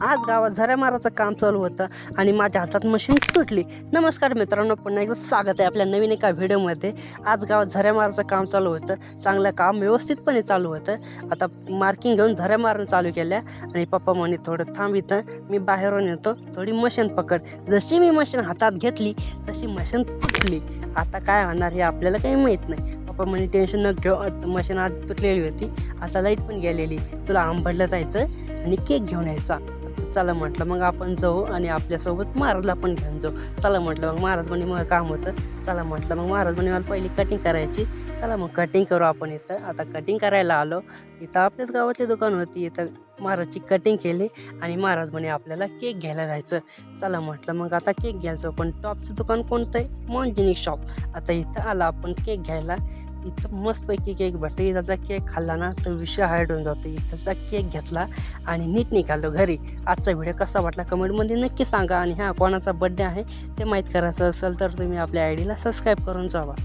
आज गावात झऱ्या मारायचं काम चालू होतं आणि माझ्या हातात मशीन तुटली. नमस्कार मित्रांनो, पुन्हा एकदा स्वागत आहे आपल्या नवीन एका व्हिडिओमध्ये. आज गावात झऱ्या मारायचं काम चालू होतं. चांगलं काम व्यवस्थितपणे चालू होतं. आता मार्किंग घेऊन झऱ्या मारणं चालू केल्या आणि पप्पा म्हणे थोडं थांब इथं, मी बाहेरून येतो, थोडी मशीन पकड. जशी मी मशीन हातात घेतली तशी मशीन तुटली. आता काय होणार हे आपल्याला काही माहीत नाही. पप्पा म्हणे टेन्शन न घेऊ, मशीन आज तुटलेली होती, आता लाईट पण गेलेली, तुला आंबडला जायचं आणि केक घेऊन यायचा. चला म्हटलं मग आपण जाऊ आणि आपल्यासोबत महाराजला पण घेऊन जाऊ. चला म्हटलं मग महाराज म्हणे मग काम होतं. चला म्हटलं मग महाराज म्हणे मला पहिली कटिंग करायची. चला मग कटिंग करू आपण इथं. आता कटिंग करायला आलो. इथं आपल्याच गावाची दुकान होती. इथं महाराजची कटिंग केली आणि महाराज म्हणे आपल्याला केक घ्यायला जायचं. चला म्हटलं मग आता केक घ्यायचं. पण टॉपचं दुकान कोणतं आहे? मॉन्जिनिक शॉप. आता इथं आला आपण केक घ्यायला. इथं मस्तपैकी केक बसते. इथंचा केक खाल्ला ना तर विषय हार्ड होऊन जातो. इथंचा केक घेतला आणि नीट निघालो घरी. आजचा व्हिडिओ कसा वाटला कमेंटमध्ये नक्की सांगा. आणि कोणाचा बड्डे आहे ते माहीत करायचं असेल तर तुम्ही आपल्या आय डीला सबस्क्राईब करून जावा.